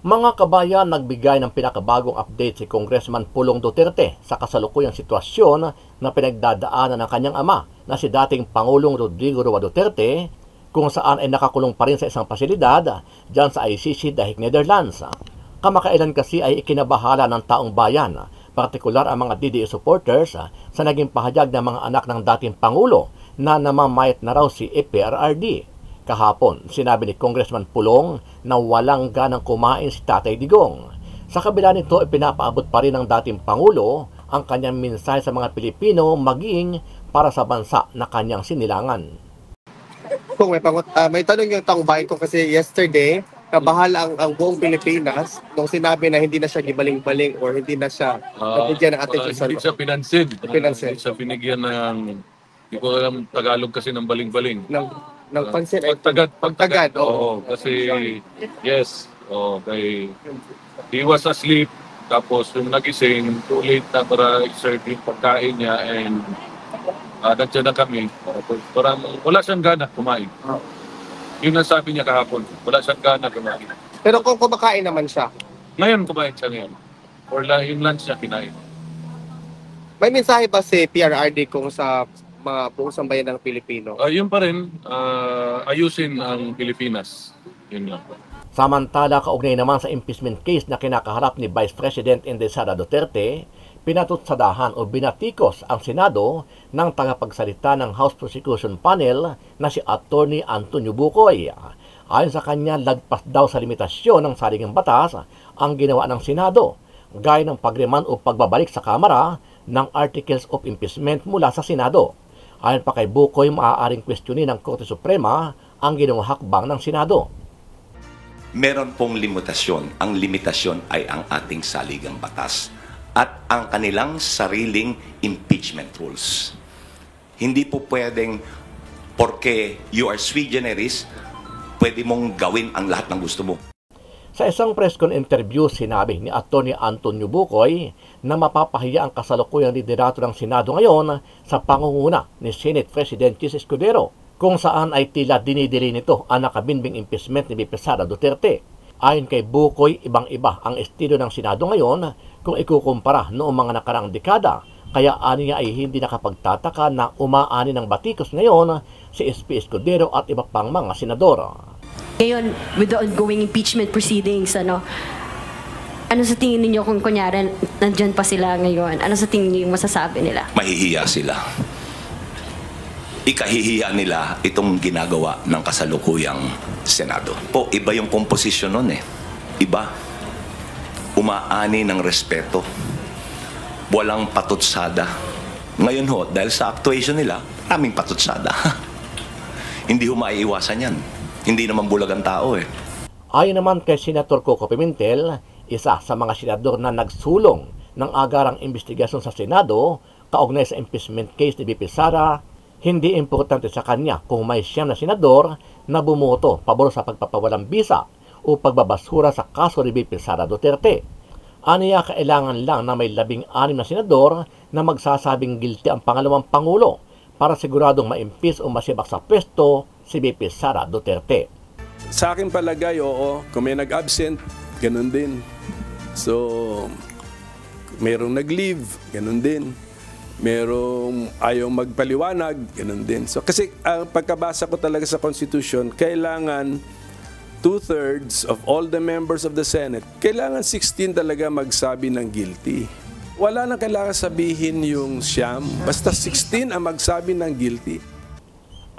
Mga kabayan, nagbigay ng pinakabagong update si Congressman Pulong Duterte sa kasalukuyang sitwasyon na pinagdadaanan ng kanyang ama na si dating Pangulong Rodrigo Roa Duterte, kung saan ay nakakulong pa rin sa isang pasilidad dyan sa ICC dahil Netherlands. Kamakailan kasi ay ikinabahala ng taong bayan, partikular ang mga DDS supporters, sa naging pahayag ng mga anak ng dating Pangulo na namamayat na raw si PRRD. Kahapon, sinabi ni Congressman Pulong na walang ganang kumain si Tatay Digong. Sa kabila nito, ipinapaabot pa rin ng dating Pangulo ang kanyang mensahe sa mga Pilipino maging para sa bansa na kanyang sinilangan. Kung may tanong yung taong bayan ko kasi yesterday, kabahala ang buong Pilipinas nung sinabi na hindi na siya gibaling-baling or hindi na siya nabigyan ng attention. Hindi siya pinansin. Hindi siya binigyan ng, hindi ko alam Tagalog kasi ng baling-baling. Ng pansin ay pagtagad. Oo, kasi yes. Kay he was asleep, tapos yung nagising, too late na para i-serve yung pagkain niya, and nandiyan na kami. Parang wala siyang gana kumain. Yun ang sabi niya kahapon, wala siyang gana kumain. Pero kung kumakain naman siya, Ngayon kumain siya ngayon. Or yung lunch niya kinain. may mensahe ba si PRRD kung sa mga buong sambayan ng Pilipino? Yun pa rin, ayusin ang Pilipinas. Yun lang. Samantala, kaugnay naman sa impeachment case na kinakaharap ni Vice President Inday Sara Duterte, pinatutsadahan o binatikos ang Senado ng tagapagsalita ng House Prosecution Panel na si Attorney Antonio Bucoy. Ayon sa kanya, lagpas daw sa limitasyon ng saligang batas ang ginawa ng Senado, gaya ng pagreman o pagbabalik sa Kamara ng Articles of Impeachment mula sa Senado. Ayon pa kay Bucoy, maaaring kwestiyonin ng Korte Suprema ang ginawang hakbang ng Senado. Meron pong limitasyon. Ang limitasyon ay ang ating saligang batas at ang kanilang sariling impeachment rules. Hindi po pwedeng, porque you are sui generis, pwede mong gawin ang lahat ng gusto mo. Sa isang press con interview, sinabi ni Atty. Antonio Bucoy na mapapahiya ang kasalukuyang liderato ng Senado ngayon sa pangunguna ni Senate President Chis Escudero, kung saan ay tila dinidili nito ang nakabinbing impeachment ni VP Sara Duterte. Ayon kay Bucoy, ibang-iba ang estilo ng Senado ngayon kung ikukumpara noong mga nakaraang dekada, kaya aniya ay hindi nakapagtataka na umaani ng batikos ngayon si SP Escudero at iba pang mga senador. Ngayon, with the ongoing impeachment proceedings, ano sa tingin niyo kung kunyari nandyan pa sila ngayon? Ano sa tingin niyo yung masasabi nila? Mahihiya sila. Ikahihiya nila itong ginagawa ng kasalukuyang Senado. Po, iba yung komposisyon nun eh. Iba. Umaani ng respeto. Walang patutsada. Ngayon ho, dahil sa actuation nila, aming patutsada. Hindi ho maiiwasan yan. Hindi naman bulag ang tao eh. Ayon naman kay Senator Coco Pimentel, isa sa mga senador na nagsulong ng agarang investigasyon sa Senado kaugnay sa impeachment case ni VP Sara, hindi importante sa kanya kung may siyam na senador na bumoto pabor sa pagpapawalang bisa o pagbabasura sa kaso ni VP Sara Duterte. Aniya, kailangan lang na may 16 na senador na magsasabing guilty ang pangalawang Pangulo para siguradong ma-impeach o masibak sa pwesto si VP Sara Duterte. Sa akin palagay, oo. Kung may nag-absent, ganun din. So, merong nag-leave, ganun din. Merong ayaw magpaliwanag, ganun din. So, kasi ang pagkabasa ko talaga sa Constitution, kailangan 2/3 of all the members of the Senate, kailangan 16 talaga magsabi ng guilty. Wala nang kailangan sabihin yung siyam. Basta 16 ang magsabi ng guilty.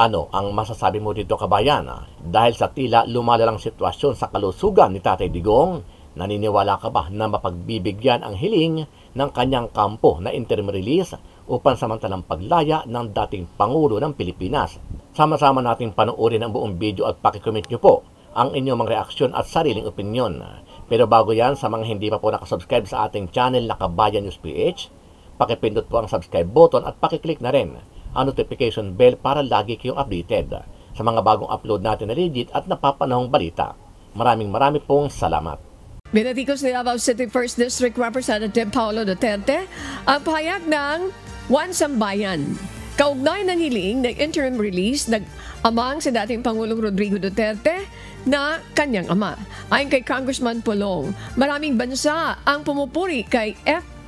Ano ang masasabi mo dito, kabayan? Dahil sa tila lumalalang sitwasyon sa kalusugan ni Tatay Digong, naniniwala ka ba na mapagbibigyan ang hiling ng kanyang kampo na interim release o pansamantalang paglaya ng dating Pangulo ng Pilipinas? Sama-sama nating panoorin ang buong video at pakicomment nyo po ang inyong mga reaksyon at sariling opinyon. Pero bago yan, sa mga hindi pa po nakasubscribe sa ating channel na Kabayan News PH, pakipindot po ang subscribe button at pakiclick na rin ang notification bell para lagi kayong updated sa mga bagong upload natin na legit at napapanahong balita. Maraming pong salamat. Binatikos ni Davao City 1st District Representative Paolo Duterte ang pahayag ng One Sambayan. Kaugnay ng hiling ng interim release, nag-amang si dating Pangulong Rodrigo Duterte na kanyang ama. Ayon kay Congressman Pulong, maraming bansa ang pumupuri kay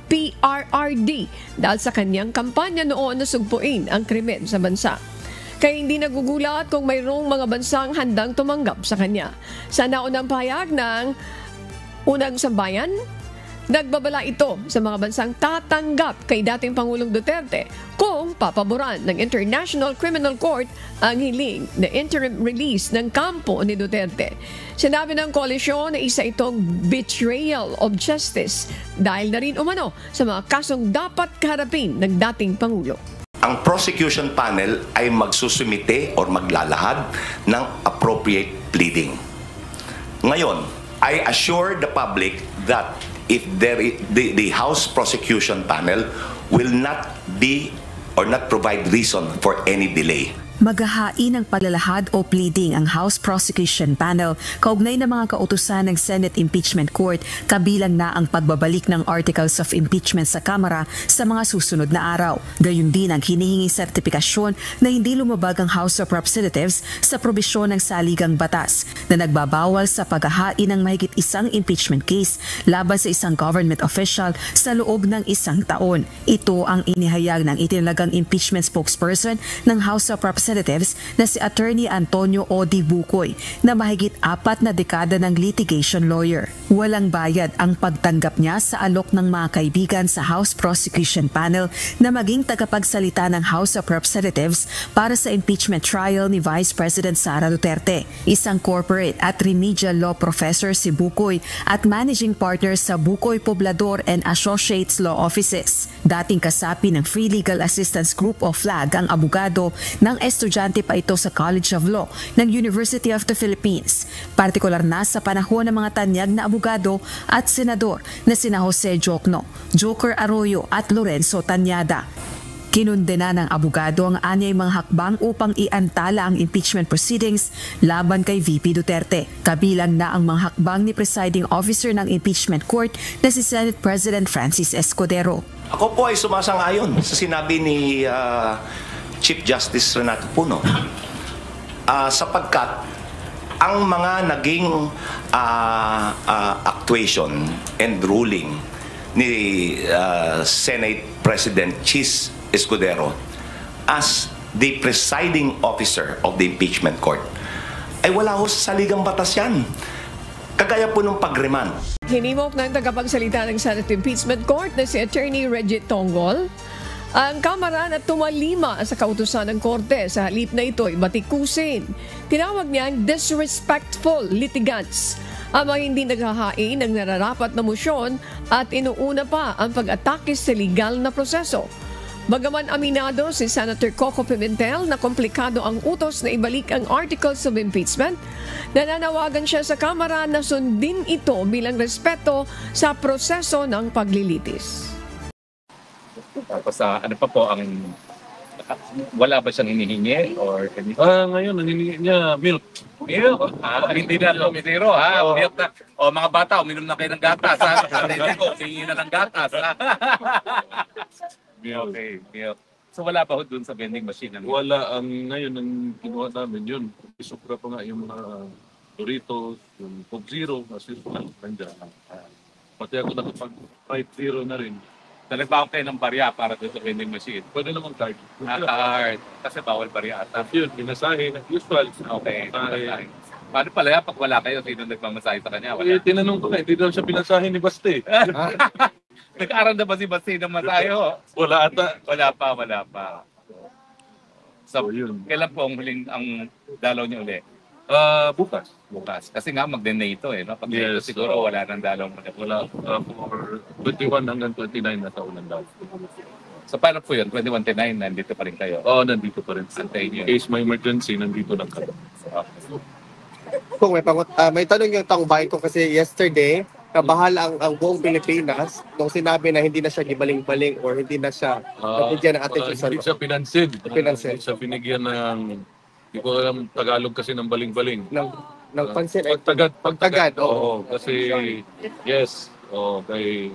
PRRD dahil sa kanyang kampanya noon na sugpuin ang krimen sa bansa. Kaya hindi nagugulat kung mayroong mga bansang handang tumanggap sa kanya. Sa naunang pahayag ng unang sambayan, nagbabala ito sa mga bansang tatanggap kay dating Pangulong Duterte kung papaboran ng International Criminal Court ang hiling na interim release ng kampo ni Duterte. Sinabi ng koalisyon na isa itong betrayal of justice dahil na rin umano sa mga kasong dapat kaharapin ng dating Pangulo. Ang prosecution panel ay magsusumite or maglalahad ng appropriate pleading. Ngayon, I assure the public that if the House prosecution panel will not be or not provide reason for any delay. Maghahain ng paglalahad o pleading ang House Prosecution Panel kaugnay ng mga kautusan ng Senate Impeachment Court, kabilang na ang pagbabalik ng Articles of Impeachment sa Kamara sa mga susunod na araw. Gayun din ang hinihingi sertipikasyon na hindi lumabag ang House of Representatives sa probisyon ng saligang batas na nagbabawal sa paghahain ng mahigit isang impeachment case laban sa isang government official sa loob ng isang taon. Ito ang inihayag ng itinalagang impeachment spokesperson ng House of Representatives na si Attorney Antonio Odi Bukoy na mahigit 4 na dekada ng litigation lawyer. Walang bayad ang pagtanggap niya sa alok ng mga kaibigan sa House Prosecution Panel na maging tagapagsalita ng House of Representatives para sa impeachment trial ni Vice President Sara Duterte. Isang corporate at remedial law professor si Bukoy at managing partner sa Bukoy Poblador and Associates Law Offices. Dating kasapi ng Free Legal Assistance Group o FLAG ang abogado ng estudyante pa ito sa College of Law ng University of the Philippines, partikular na sa panahon ng mga tanyag na abogado at senador na sina Jose Jocno, Joker Arroyo at Lorenzo Tanyada. Kinundena ng abogado ang anyay mga hakbang upang iantala ang impeachment proceedings laban kay VP Duterte. Kabilang na ang mga hakbang ni Presiding Officer ng Impeachment Court na si Senate President Francis Escudero. Ako po ay sumasang-ayon sa sinabi ni Chief Justice Renato Puno sapagkat ang mga naging actuation and ruling ni Senate President Chis Escudero as the presiding officer of the impeachment court ay wala ho sa saligang batas yan. Kagaya po ng pag-remand. Hinimok ng tagapagsalita ng Senate Impeachment Court na si Attorney Reggie Tongol ang Kamara na tumalima sa kautusan ng Korte sa halip na ito'y batikusin. Tinawag niyang disrespectful litigants ang mga hindi naghahain ng nararapat na motion at inuuna pa ang pag-atake sa legal na proseso. Bagaman aminado si Senator Coco Pimentel na komplikado ang utos na ibalik ang Articles of Impeachment, nananawagan siya sa Kamara na sundin ito bilang respeto sa proseso ng paglilitis. Tapos ano pa po ang wala ba siyang hinihingi or ngayon ang hinihingi niya milk. Milk? Hindi na lumidiro ha. Milk na. O mga bata, uminom na kayo ng gatas ha. Hindi ko, hingin na ng gatas ha. Okay, milk. So wala pa ho dun sa vending machine? Wala. Ngayon ang kinuha namin yun. Isupra pa nga yung mga Doritos, yung Coke Zero, as usual, nandiyan. Pati ako nakapag-5-0 na rin. Nagbaon kayo ng barya para doon sa vending machine? Pwede naman card. Card. Kasi bawal barya ata. Yun, pinasahe. Usual. Okay. Paano pala pag wala kayo, sino nagmamasahe sa kanya? Wala. Tinanong ko na, hindi daw siya pinasahe ni Baste. Nag-aaral na ba si Baste ng masahe? Wala ata. Wala pa. So, yun. Kailan po ang huling ang dalaw niyo ulit? Bukas. Kasi nga mag-donate ito eh. No? Pag Yes, siguro wala nang dalaw mo. Wala. For 21 hanggang 29 na taon daw. So paano po yun? 21-9, nandito pa rin kayo? Oo, nandito pa rin. Antayin In case may emergency, nandito lang kami. Kung may tanong yung taong bayan ko kasi yesterday, kabahala ang buong Pilipinas nung sinabi na hindi na siya gibaling-baling or hindi na siya nabigyan ng attention sa Hindi siya pinansin. Pinansin. Hindi siya binigyan ng, hindi ko alam Tagalog kasi ng baling-baling. ng pansin ay Pagtagad. oo. Kasi, yes. Kay,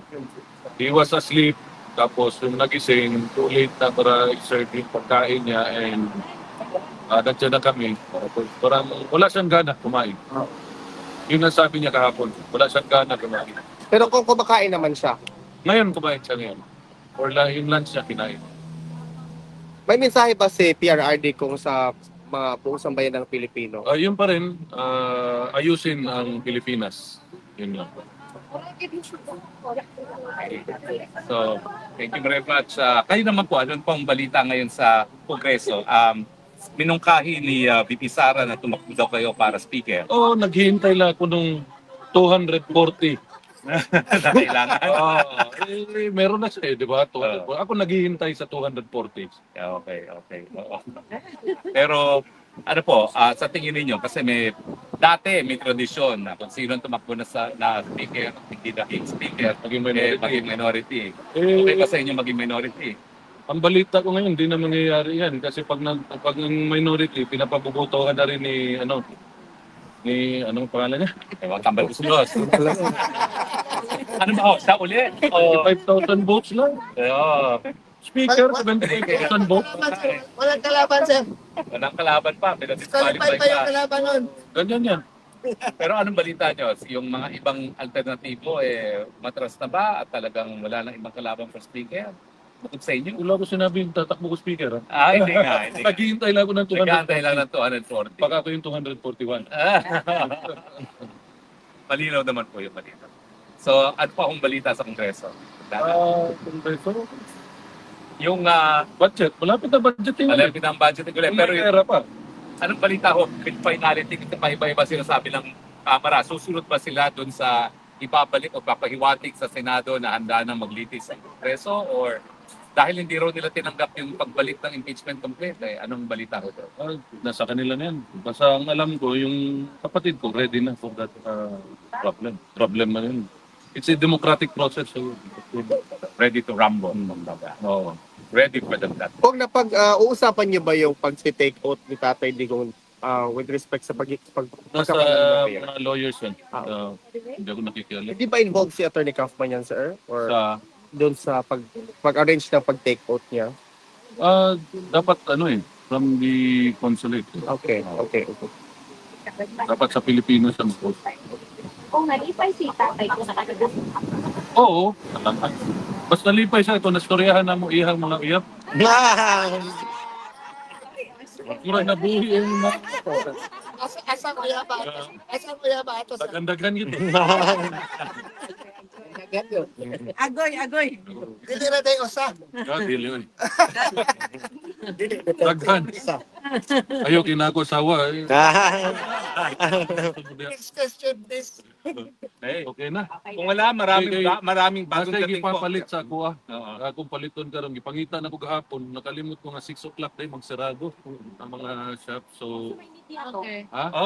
he was asleep. Tapos yung nagising, too late na para i-serve yung pagkain niya and Nandiyan na kami. Parang wala siyang gana kumain. Yun ang sabi niya kahapon. Wala siyang gana kumain. Pero kung kumakain naman siya, Ngayon kumain siya ngayon. Or yung lunch niya kinain. may mensahe ba si PRRD kung sa mga buong sambayan ng Pilipino? Yun pa rin, ayusin ang Pilipinas. Yun lang. So, thank you very much. Kayo naman po, ano pong balita ngayon sa Kongreso? Minungkahi ni VP Sara na tumakbo daw kayo para speaker. Naghihintay lang ako nung 240. Na kailangan. Meron na siya di ba? 240. Ako naghihintay sa 240. Okay. Oo. Pero, ano po, sa tingin ninyo, kasi dati may tradisyon na kung sino tumakbo na speaker, hindi naging speaker, maging minority. Okay ba sa inyo maging minority? Ang balita ko ngayon, hindi na mangyayari yan. Kasi pag ang minority, pinapabubutohan na rin ni anong pangalan niya? Tambal Usulos. Ano ba? Sa uli? 5,000 votes lang. Speaker, 75,000 votes. Walang kalaban, sir. Walang kalaban pa. Qualify pa yung kalaban nun. Ganyan yan. Pero anong balita nyo? Yung mga ibang alternatibo, matras na ba? At talagang wala nang ibang kalaban for speaker? Bukod sa inyo? Wala ko sinabi yung tatakbo ko speaker. Hindi nga. Naghihintay lang ako ng 240. Naghihintay lang ng 240. Baka ako yung 241. Malinaw naman po yung balita. So, ano pa akong balita sa Kongreso? Kongreso? Yung budget. Malapit na budgeting. malapit ang budget. Pero Pera pa. anong balita ho? Finality, ito pa iba-iba sinasabi ng Kamara. Susunod ba sila dun sa ibabalik o papahiwatig sa Senado na handa na maglitis sa Kongreso? Or dahil hindi raw nila tinanggap yung pagbalik ng impeachment complaint, anong balita ho? Nasa kanila na yan. Basta ang alam ko, yung kapatid ko, ready na for that problem. Problem na yun. It's a democratic process. So, Ready to rumble. Oo. Ready for that. Kung uusapan niyo ba yung pag-take out ni Tatay Digong with respect sa Nasa pagkakaroon mga lawyers yan. Hindi ako nakikialam. Hindi ba involved si Attorney Kaufman yan, sir? Or Sa, doon sa pag-arrange ng pag-take out niya? dapat from the consulate. Okay. Dapat sa Pilipino siya mag-vote. Kung nalipay si tatay ko sa kanila. Oo. Basta lipay siya ito, nastoryahan na mo ihang mga iyap. Kurang na buhi yung mga. Asa ko ya ba ito, sir? Dagan-dagan gitu. Agoy. Dili na tayo usa. Dili yun. Daghan. Ayaw kinako sawa. Next question, please. Okay na. Kung wala, maraming bagong Basta dating po. ipapalit sa ako Akong paliton karon gipangitan ako gahapon, nakalimot ko nga 6 o'clock day magsarado ang mga shop. So,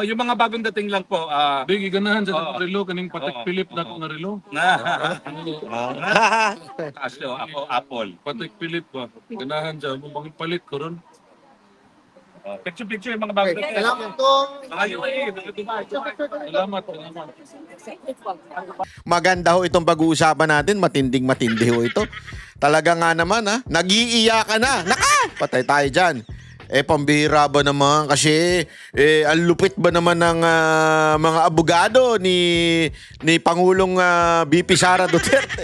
Yung mga bagong dating lang po. bigi ganahan sa relo kaning Patek Philip na ko nga relo. Asyo, ako Apple. Patek Philip ba? Ganahan sa mo palit ko ron. Picture yung mga bagong dating. Salamat kong Mga UAE, mga Dubai. Salamat. Maganda ho itong pag-uusapan natin, matinding-matindi ho ito. Talaga nga naman nag-iiyakan na. Patay tayo dyan. Pambihira ba naman kasi ang lupit ba naman ng mga abogado ni Pangulong VP Sara Duterte.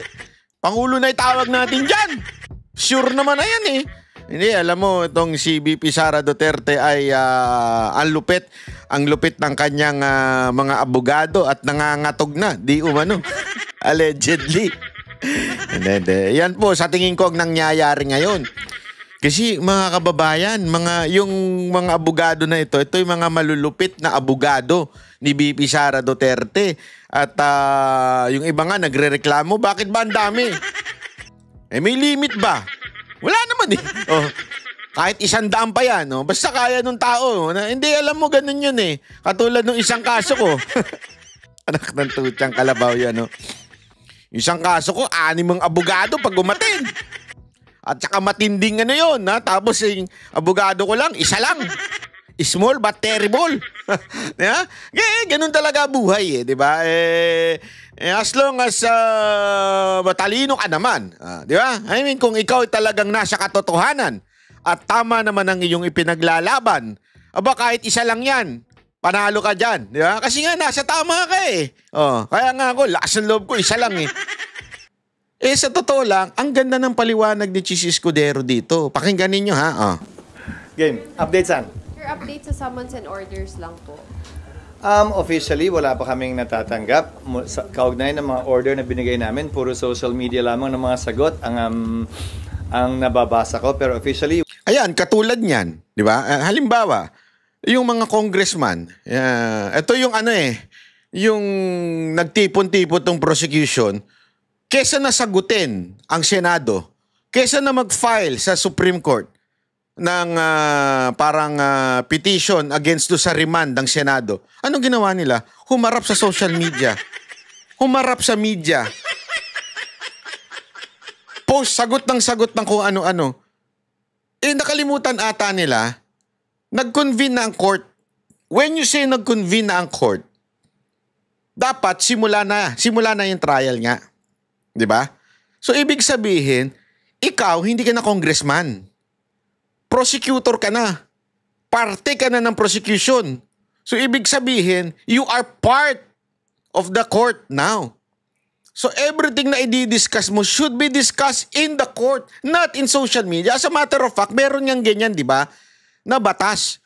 Pangulo na itawag natin dyan. Sure naman na yan Hindi, alam mo, itong si VP Sara Duterte ay ang lupit ng kanyang mga abogado at nangangatog na, di umano. Allegedly. Hindi. Yan po, sa tingin ko ang nangyayari ngayon. Kasi mga kababayan, yung mga abogado na ito yung mga malulupit na abogado ni VP Sara Duterte. At yung iba nga nagrereklamo, bakit ba ang dami? May limit ba? Wala naman kahit 100 pa yan, basta kaya nung tao. Hindi, alam mo, ganun yun Katulad nung isang kaso ko. Anak ng tutyang kalabaw yan, Isang kaso ko, 6 ang abogado pag umatin. At saka matinding yun, Tapos yung abogado ko lang, isa lang. Small but terrible. Ganun talaga buhay, di ba? As long as matalino ka naman, di ba? I mean, kung ikaw talagang nasa katotohanan at tama naman ang iyong ipinaglalaban, Aba, kahit isa lang yan, panalo ka dyan. Di ba? Kasi nga, nasa tama ka eh. Oh, kaya nga ako, lakas ng loob ko, isa lang eh. Sa totoo lang, ang ganda ng paliwanag ni Chis Escudero dito. Pakinggan ninyo ha. Oh. Game. Update saan? Your update sa summons and orders lang po. Officially, wala pa kaming natatanggap. Kaugnay ng mga order na binigay namin, puro social media lamang ng mga sagot ang nababasa ko. Pero officially... Ayan, katulad niyan. Di ba? Halimbawa, yung mga congressman, ito yung yung nagtipon-tipon tong prosecution, kesa na sagutin ang Senado, kesa na mag-file sa Supreme Court ng petition against do sa remand ng Senado. Anong ginawa nila? Humarap sa social media. Humarap sa media. Post, sagot ng kung ano-ano. Nakalimutan ata nila, nag-convene na ang court. When you say nag-convene na ang court, dapat simula na yung trial nga. 'Di ba? So ibig sabihin, ikaw hindi ka na congressman. Prosecutor ka na. Parte ka na ng prosecution. So ibig sabihin, you are part of the court now. So everything na i-discuss mo should be discussed in the court, not in social media. As a matter of fact, meron niyang ganyan, di ba? Na batas.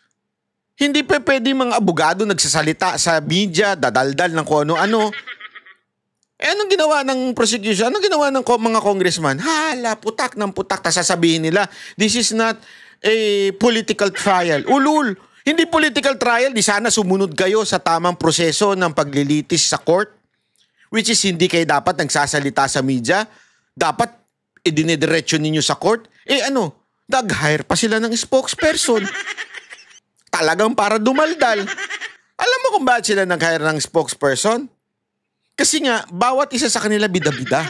Hindi pa pwede mga abogado nagsasalita sa media, dadaldal ng kung ano-ano. Anong ginawa ng prosecution? Anong ginawa ng mga congressman? Hala, putak ng putak. Tas sasabihin nila, this is not a political trial. Ulul, hindi political trial. Di sana sumunod kayo sa tamang proseso ng paglilitis sa court. Which is hindi kayo dapat nagsasalita sa media. Dapat idinidiretso ninyo sa court. Nag-hire pa sila ng spokesperson. Talagang para dumaldal. Alam mo kung bakit sila nag-hire ng spokesperson? Kasi nga, bawat isa sa kanila bida-bida.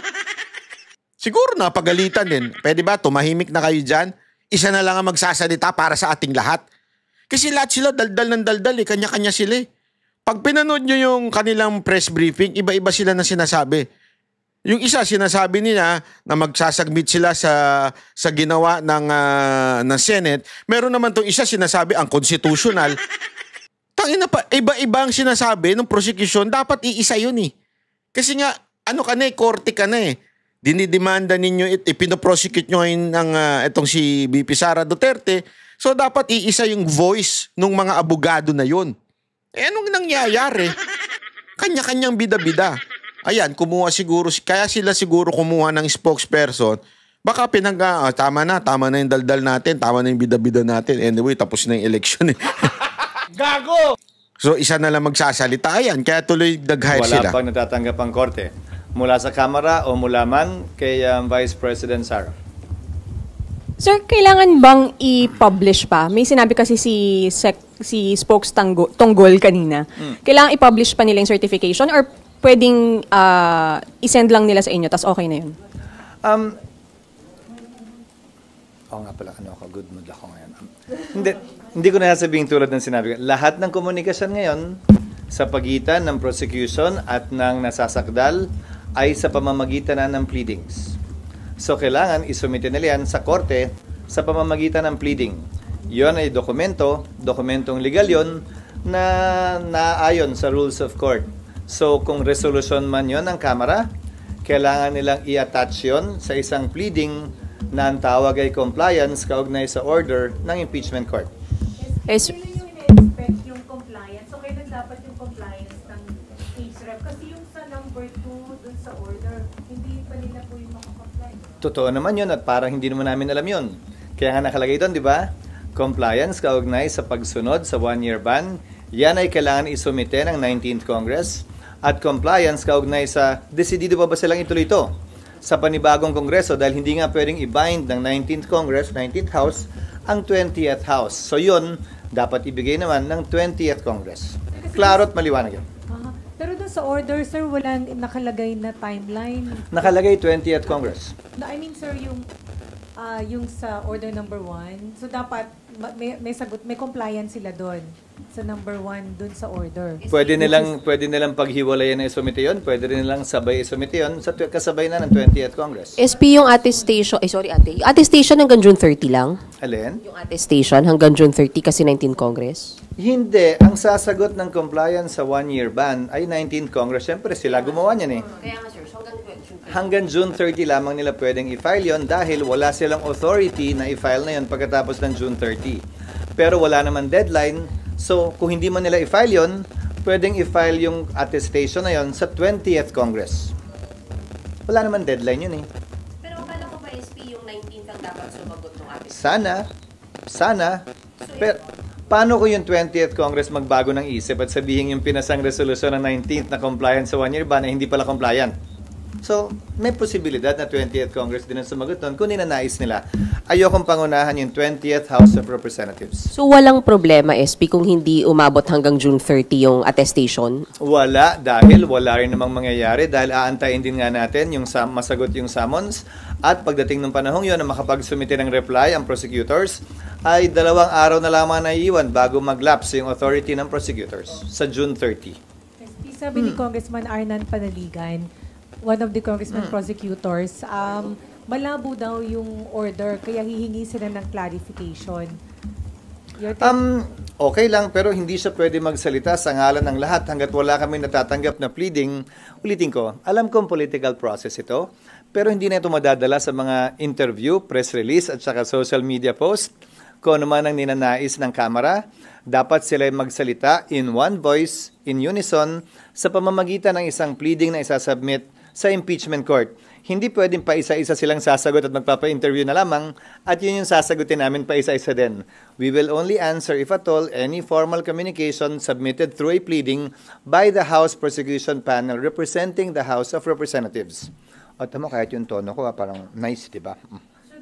Siguro napagalitan din. Pwede ba, tumahimik na kayo dyan? Isa na lang ang magsasalita para sa ating lahat. Kasi lahat sila daldal ng daldal eh. Kanya-kanya sila eh. Pag pinanood nyo yung kanilang press briefing, iba-iba sila na sinasabi. Yung isa, sinasabi nila na magsasubmit sila sa ginawa ng Senate. Meron naman itong isa, sinasabi ang constitutional. Tangina pa, iba-iba ang sinasabi ng prosecution. Dapat iisa yun eh. Kasi nga, korte ka na eh. Dinidemanda ninyo, ipinoprosecute nyo ngayon itong si VP Sara Duterte. So dapat iisa yung voice ng mga abogado na yun. Anong nangyayari? Kanya-kanyang bida-bida. Ayan, kumuha siguro, kaya sila siguro kumuha ng spokesperson. Baka tama na yung daldal natin, tama na yung bida-bida natin. Anyway, tapos na yung election eh. Gago! So isa na lang magsasalita. Ayan, kaya tuloy nag-hire sila. Wala pang natatanggap ang korte. Mula sa Kamara o mula man kay Vice President Sara. Sir, kailangan bang i-publish pa? May sinabi kasi si Spokes Tonggol kanina. Kailangan i-publish pa nila yung certification or pwedeng i-send lang nila sa inyo tas okay na yun? Nga pala, good mood ako ngayon. Hindi ko na sabihin tulad ng sinabi ko. Lahat ng komunikasyon ngayon sa pagitan ng prosecution at ng nasasakdal ay sa pamamagitan na ng pleadings. So, kailangan isumite nila yan sa korte sa pamamagitan ng pleading. Yon ay dokumentong legal yon na naayon sa rules of court. So, kung resolution man yon ng Kamara, kailangan nilang i-attach yon sa isang pleading na ang tawag ay compliance kaugnay sa order ng impeachment court. Yung compliance. So, kailan dapat yung compliance ng case rep? Kasi yung sa number 2 dun sa order, hindi pa nila po yung makakomply. Totoo naman yun at parang hindi naman namin alam yun. Kaya nga nakalagay doon, di ba? Compliance kaugnay sa pagsunod sa 1-year ban. Yan ay kailangan isumite ng 19th Congress. At compliance kaugnay sa desidido pa ba silang ituloy ito sa panibagong Kongreso dahil hindi nga pwedeng i-bind ng 19th Congress, 19th House, ang 20th House. So yun, dapat ibigay naman ng 20th Congress. Klaro at maliwanag yun. Pero doon sa order, sir, walang nakalagay na timeline? Nakalagay 20th Congress. I mean, sir, yung sa order number 1, so dapat may sagot, may compliance sila doon sa number 1 doon sa order. Pwede nilang paghiwalayan na isumite yun, pwede rin nilang sabay isumite yun sa kasabay na ng 20th Congress. SP yung attestation, attestation hanggang June 30 lang? Alin? Yung attestation hanggang June 30 kasi 19 Congress? Hindi. Ang sasagot ng compliance sa 1-year ban ay 19th Congress. Siyempre, sila gumawa niyan eh. Kaya nga sir, Hanggang June 30 lamang nila pwedeng i-file yon dahil wala silang authority na i-file na yon pagkatapos ng June 30. Pero wala naman deadline. So, kung hindi man nila i-file yon, pwedeng i-file yung attestation na yon sa 20th Congress. Wala naman deadline yun eh. Pero akala ko pa SP yung 19th ang dapat sumagot ng Sana. Pero paano kung yung 20th Congress magbago ng isip at sabihin yung pinasang resolusyon ng 19th na compliant sa 1-year ban na hindi pala compliant? So, may posibilidad na 20th Congress din ang sumagot doon kung ninanais nila. Ayokong pangunahan yung 20th House of Representatives. So, walang problema, SP, kung hindi umabot hanggang June 30 yung attestation? Wala, dahil wala rin namang mangyayari dahil aantayin din nga natin yung masagot yung summons at pagdating ng panahong yun na makapagsumite ng reply ang prosecutors ay 2 araw na lamang naiiwan bago mag-lapse yung authority ng prosecutors sa June 30. Sabi ni Congressman Arnan Panaligan, one of the congressman prosecutors, malabo daw yung order, kaya hihingi sila ng clarification. Okay lang, pero hindi siya pwede magsalita sa ngalan ng lahat hanggat wala kami natatanggap na pleading. Ulitin ko, alam kong political process ito, pero hindi na ito madadala sa mga interview, press release at saka social media post. Kung ano man ang ninanais ng Kamara, dapat sila magsalita in one voice, in unison, sa pamamagitan ng isang pleading na isasubmit sa impeachment court. Hindi pwedeng pa isa-isa silang sasagot at magpapa-interview na lamang at yun yung sasagutin namin pa isa-isa din. We will only answer, if at all, any formal communication submitted through a pleading by the House Prosecution Panel representing the House of Representatives. At tama, kahit yung tono ko, parang nice, di ba? So